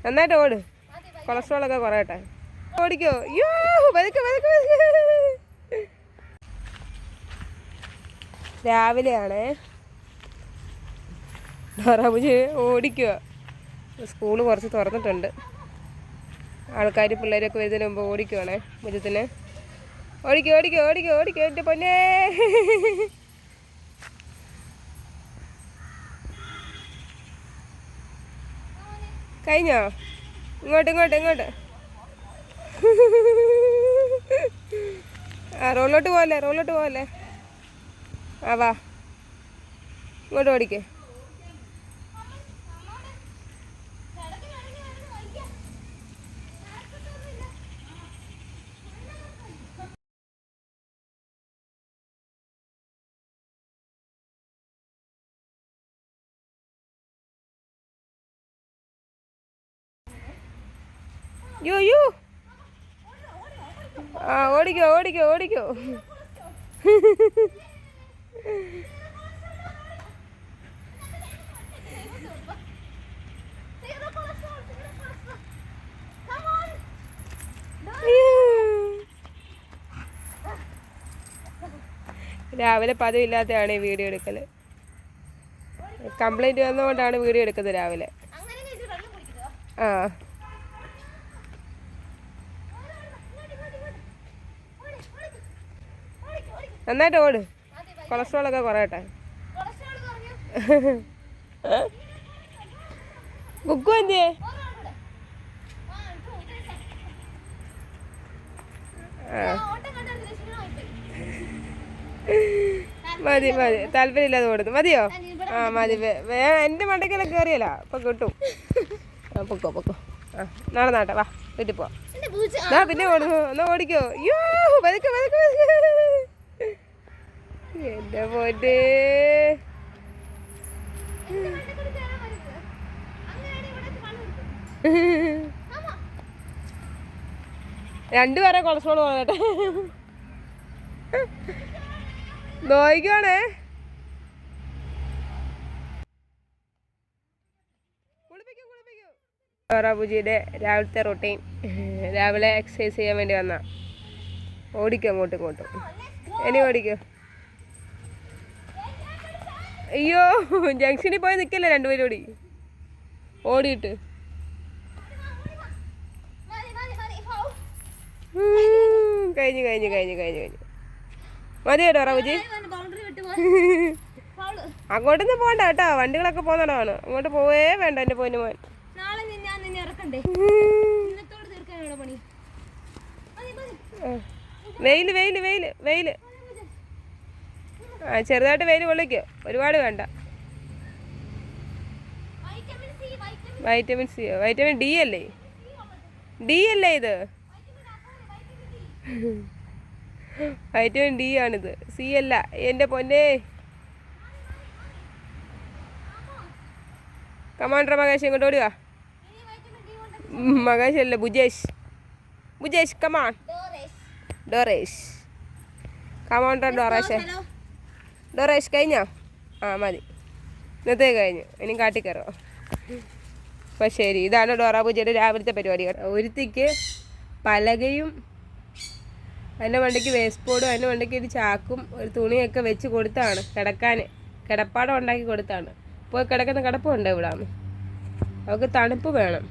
നന്നായിട്ട് ഓട്, കൊളസ്ട്രോളൊക്കെ കുറയട്ടെ. ഓടിക്കോ. അയ്യോ രാവിലെയാണേ. ഡോറാബുജി ഓടിക്കുക. സ്കൂള് കുറച്ച് തുറന്നിട്ടുണ്ട്. ആൾക്കാർ പിള്ളേരൊക്കെ വരുന്നതിന് മുമ്പ് ഓടിക്കുവാണേ മുറ്റത്തിന്. ഓടിക്കോ ഓടിക്കോ ഓടിക്കോ ഓടിക്കോ എൻ്റെ പൊന്നേ. കഴിഞ്ഞോ? ഇങ്ങോട്ട് ഇങ്ങോട്ട് ഇങ്ങോട്ട്. ആ റോഡിലോട്ട് പോകല്ലേ. ആ വാ, ഇങ്ങോട്ട് ഓടിക്കേ. യോ ആ ഓടിക്കോ ഓടിക്കോ ഓടിക്കോ. രാവിലെ പതിവില്ലാത്തതാണ് ഈ വീഡിയോ എടുക്കൽ. കംപ്ലൈൻറ്റ് വന്നുകൊണ്ടാണ് വീഡിയോ എടുക്കുന്നത് രാവിലെ. ആ നന്നായിട്ട് ഓട്, കൊളസ്ട്രോളൊക്കെ കുറയട്ടെ. ബുക്കും എന്തിയേ? മതി മതി, താല്പര്യമില്ലാതെ ഓടുന്നു. മതിയോ? ആ മതി. എൻ്റെ മണ്ടയ്ക്കെല്ലാം കയറിയല്ല, ഇപ്പം കിട്ടും. പൊക്കോ. ആ നാട്ടെ വാ, വീട്ടിൽ പോവാം. പിന്നെ ഓടുന്നു. എന്നാ ഓടിക്കോ. അയ്യോ പതുക്കെ. എൻ്റെ പോയിട്ട് രണ്ടുപേരെ കൊളസ്ട്രോൾ പോകട്ടെ. നോയിക്കോണേ. ഡോറാബുജിയുടെ രാവിലത്തെ റൊട്ടീൻ. രാവിലെ എക്സസൈസ് ചെയ്യാൻ വേണ്ടി വന്ന ഓടിക്കും അങ്ങോട്ടും ഇങ്ങോട്ടും. ഇനി ഓടിക്കോ. അയ്യോ ജംഗ്ഷനിൽ പോയി നിൽക്കല്ലേ രണ്ടുപേരും ഓടിയിട്ട്. കഴിഞ്ഞു മതിയോ ഡോറാബുജി? അങ്ങോട്ടൊന്നും പോകണ്ട കേട്ടോ, വണ്ടികളൊക്കെ പോകുന്നിടമാണ്. അങ്ങോട്ട് പോവേ വേണ്ട എൻ്റെ പൊന്നു മോൻ. വെയില് ആ ചെറുതായിട്ട് വെയിൽ കൊള്ളിക്കോ, ഒരുപാട് വേണ്ട. വൈറ്റമിൻ സിയോ? വൈറ്റമിൻ ഡി അല്ലേ ഇത്? വൈറ്റമിൻ ഡി ആണിത്, സി അല്ല എൻ്റെ പൊന്നേ. കമാൻഡർ മകേഷ് ഇങ്ങോട്ട് ഓടുക. മകേഷ് അല്ല, ബുജേഷ് കമാൺ. ഡോറേഷ് കമാൻഡർ ഡോറേഷ് കഴിഞ്ഞോ? ആ മതി, ഇന്നത്തെ കഴിഞ്ഞു. ഇനി കാട്ടിക്കയറോ? അപ്പം ശരി, ഇതാണ് ഡോറാബുജിയുടെ രാവിലത്തെ പരിപാടി. ഒരുത്തിക്ക് പലകയും അതിൻ്റെ വണ്ടിക്ക് വേസ്റ്റ് ബോർഡും അതിൻ്റെ വണ്ടിക്ക് ഒരു ചാക്കും ഒരു തുണിയൊക്കെ വെച്ച് കൊടുത്താണ് കിടപ്പാടം ഉണ്ടാക്കി കൊടുത്താണ്. പോയി കിടക്കുന്ന കിടപ്പുണ്ട് ഇവിടെ. അവൾക്ക് തണുപ്പ് വേണം,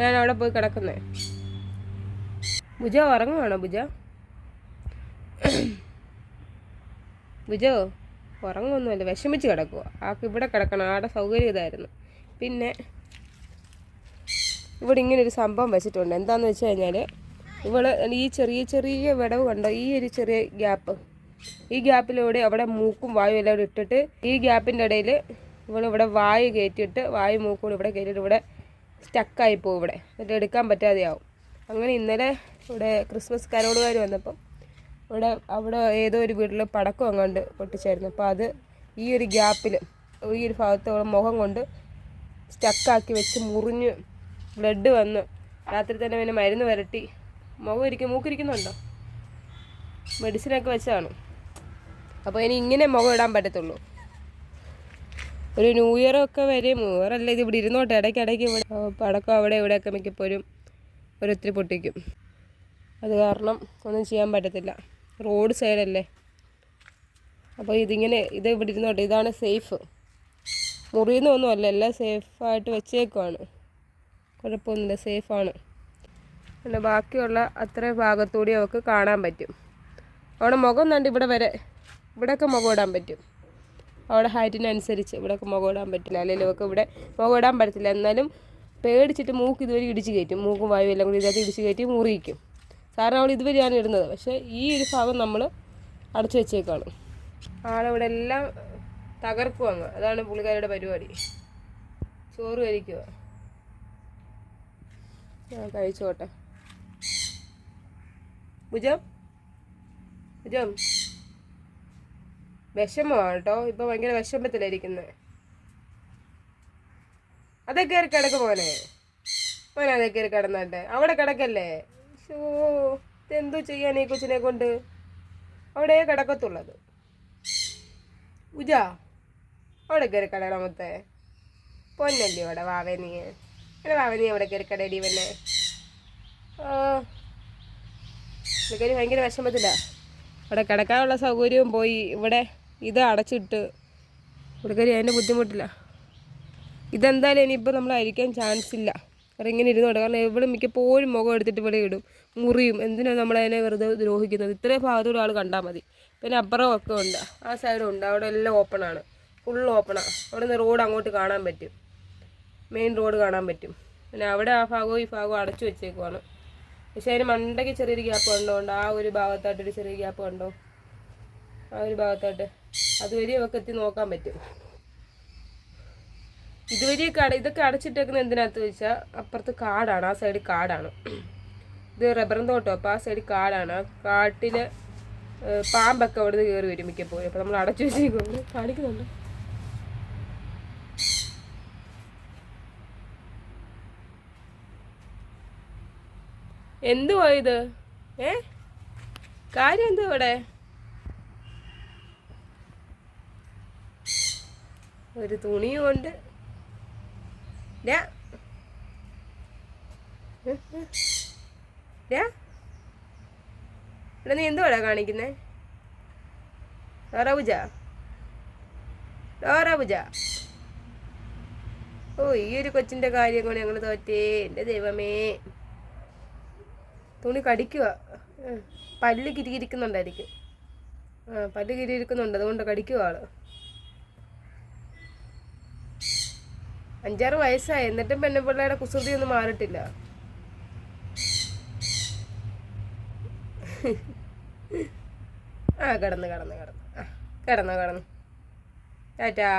ഞാൻ അവിടെ പോയി കിടക്കുന്നത്. ബുജ ഉറങ്ങുവാണോ? ബുജോ ഉറങ്ങുമൊന്നുമല്ല, വിഷമിച്ച് കിടക്കുക. ആൾക്ക് ഇവിടെ കിടക്കണം, ആടെ സൗകര്യം ഇതായിരുന്നു. പിന്നെ ഇവിടെ ഇങ്ങനൊരു സംഭവം വെച്ചിട്ടുണ്ട്. എന്താണെന്ന് വെച്ച് കഴിഞ്ഞാൽ ഇവൾ ഈ ചെറിയ വിടവ് കണ്ടോ, ഈ ഒരു ചെറിയ ഗ്യാപ്പ്, ഈ ഗ്യാപ്പിലൂടെ അവിടെ മൂക്കും വായും എല്ലാം ഇവിടെ ഇട്ടിട്ട് ഈ ഗ്യാപ്പിൻ്റെ ഇടയിൽ ഇവളിവിടെ വായു കയറ്റിയിട്ട് വായു മൂക്കൂടെ ഇവിടെ കയറ്റിയിട്ട് ഇവിടെ സ്റ്റക്കായി പോകും. ഇവിടെ എന്നിട്ട് എടുക്കാൻ പറ്റാതെയാവും. അങ്ങനെ ഇന്നലെ ഇവിടെ ക്രിസ്മസ് കരോടുകാർ വന്നപ്പം അവിടെ ഏതോ ഒരു വീട്ടിൽ പടക്കം അങ്ങോട്ട് പൊട്ടിച്ചായിരുന്നു. അപ്പോൾ അത് ഈ ഒരു ഗ്യാപ്പിൽ ഈ ഒരു ഭാഗത്ത് മുഖം കൊണ്ട് സ്റ്റക്കാക്കി വെച്ച് മുറിഞ്ഞ് ബ്ലഡ് വന്ന് രാത്രി തന്നെ പിന്നെ മരുന്ന് വരട്ടി മൂക്കിരിക്കുന്നുണ്ടോ, മെഡിസിനൊക്കെ വെച്ചാണ്. അപ്പോൾ ഇനി ഇങ്ങനെ മുഖം ഇടാൻ പറ്റത്തുള്ളൂ. ഒരു ന്യൂ ഇയർ ഒക്കെ വരും. ന്യൂ ഇയർ അല്ല, ഇത് ഇവിടെ ഇരുന്നോട്ടെ. ഇടയ്ക്കിടയ്ക്ക് ഇവിടെ പടക്കം അവിടെ ഇവിടെയൊക്കെ മിക്കപ്പോഴും ഒരൊത്തിരി പൊട്ടിക്കും. അത് കാരണം ഒന്നും ചെയ്യാൻ പറ്റത്തില്ല, റോഡ് സൈഡല്ലേ. അപ്പോൾ ഇത് ഇവിടെ ഇരുന്നോട്ടെ. ഇതാണ് സേഫ്, മുറിയുന്നൊന്നുമല്ല, എല്ലാം സേഫായിട്ട് വെച്ചേക്കുവാണ്. കുഴപ്പമൊന്നുമില്ല, സേഫാണ്. പിന്നെ ബാക്കിയുള്ള അത്രയും ഭാഗത്തുകൂടി അവൾക്ക് കാണാൻ പറ്റും. അവിടെ മുഖം കണ്ട് ഇവിടെ വരെ, ഇവിടെയൊക്കെ മുഖം ഇടാൻ പറ്റും. അവിടെ ഹൈറ്റിനനുസരിച്ച് ഇവിടെയൊക്കെ മുഖം ഇടാൻ പറ്റില്ല. അല്ലെങ്കിൽ അവൾക്ക് ഇവിടെ മുഖം ഇടാൻ പറ്റത്തില്ല. എന്നാലും പേടിച്ചിട്ട് മൂക്ക് ഇതുവരെ ഇടിച്ച് കയറ്റും. മൂക്കും വായും എല്ലാം കൂടി ഇതിനകത്ത് ഇടിച്ച് കയറ്റി മുറിയിക്കും. സാറിന് അവൾ ഇതുവരെയാണ് ഇടുന്നത്. പക്ഷേ ഈ ഒരു ഭാഗം നമ്മൾ അടച്ചു വെച്ചേക്കാണ്. ആളിവിടെ എല്ലാം തകർക്കും അങ്ങ്. അതാണ് പുള്ളിക്കാരുടെ പരിപാടി. ചോറ് കഴിക്കുക. കഴിച്ചോട്ടെ. ഭുജം വിഷമമാണ് കേട്ടോ. ഇപ്പം ഭയങ്കര വിഷമത്തിലായിരിക്കുന്നത്. അതേ കയറി കിടക്ക് മോനെ അതേ കയറി കിടന്നാട്ടെ. അവിടെ കിടക്കല്ലേ. ഷോ, ഇതെന്തോ ചെയ്യാൻ ഈ കൊച്ചിനെ കൊണ്ട്. അവിടെ കിടക്കത്തുള്ളത്. അവിടെ കയറി കിടക്കണമത്തെ പൊന്നല്ലേ അവിടെ. വാവേ നീ അവിടെ കയറി കടയടി പിന്നെ. പുള്ളിക്കാരി ഭയങ്കര വിഷമത്തില്ല. അവിടെ കിടക്കാനുള്ള സൗകര്യവും പോയി. ഇവിടെ ഇത് അടച്ചിട്ട് പുള്ളിക്കാരി അതിൻ്റെ ബുദ്ധിമുട്ടില്ല. ഇതെന്തായാലും ഇനിയിപ്പോൾ നമ്മൾ അഴിക്കാൻ ചാൻസ് ഇല്ല. കാരണം ഇങ്ങനെ ഇരുന്നോട്ടെ. കാരണം ഇവിടെ മിക്കപ്പോഴും മുഖം എടുത്തിട്ട് ഇവിടെ ഇടും, മുറിയും. എന്തിനാണ് നമ്മളതിനെ വെറുതെ ദ്രോഹിക്കുന്നത്? ഇത്രയും ഭാഗത്തൂടെ ആൾ കണ്ടാൽ മതി. പിന്നെ അപ്പുറം ഒക്കെ ഉണ്ട്, ആ സൈഡും ഉണ്ട്. അവിടെ എല്ലാം ഓപ്പണാണ്, ഫുൾ ഓപ്പണാണ്. അവിടെ നിന്ന് റോഡ് അങ്ങോട്ട് കാണാൻ പറ്റും, മെയിൻ റോഡ് കാണാൻ പറ്റും. പിന്നെ അവിടെ ആ ഭാഗവും ഈ ഭാഗവും അടച്ചു വെച്ചേക്കുവാണ്. പക്ഷേ അതിന് മണ്ടയ്ക്ക് ചെറിയൊരു ഗ്യാപ്പ് കണ്ടോണ്ട് ആ ഒരു ഭാഗത്തായിട്ടൊരു ചെറിയ ഗ്യാപ്പ് കണ്ടോ, ആ ഒരു ഭാഗത്തായിട്ട്. അതുവരെ ഒക്കെ എത്തി നോക്കാൻ പറ്റും. ഇതുവരെ ഇതൊക്കെ അടച്ചിട്ടേക്കുന്നത് എന്തിനകത്ത് വെച്ചാൽ അപ്പുറത്ത് കാടാണ്, ആ സൈഡ് കാടാണ്. ഇത് റബ്ബറും തോട്ടം. അപ്പോൾ ആ സൈഡ് കാടാണ്. ആ കാട്ടിൽ പാമ്പൊക്കെ അവിടെ നിന്ന് കയറി വരും മിക്കപ്പോഴും. അപ്പോൾ നമ്മൾ അടച്ചു വെച്ചേക്കും. കാണിക്കുന്നുണ്ട്. എന്തുവാ ഇത്? കാര്യം എന്തുവാ ഇവിടെ? ഒരു തുണിയും കൊണ്ട് ഇവിടെ നീ എന്തുവാടാ കാണിക്കുന്നേ? ഡോറ പൂജ. ഓ, ഈ ഒരു കൊച്ചിൻ്റെ കാര്യം കൊണ്ട് ഞങ്ങൾ തോറ്റേ. എൻ്റെ ദൈവമേ, തുണി കടിക്കുക. പല്ല് കിരിയിരിക്കുന്നുണ്ടായിരിക്കും. പല്ല് കിരിയിരിക്കുന്നുണ്ട്, അതുകൊണ്ട് കടിക്കുക ആള്. 5-6 വയസ്സായി, എന്നിട്ടും പെണ്ണുപിള്ളയുടെ കുസൃതി ഒന്നും മാറിയിട്ടില്ല. കിടന്നു ടാറ്റാ.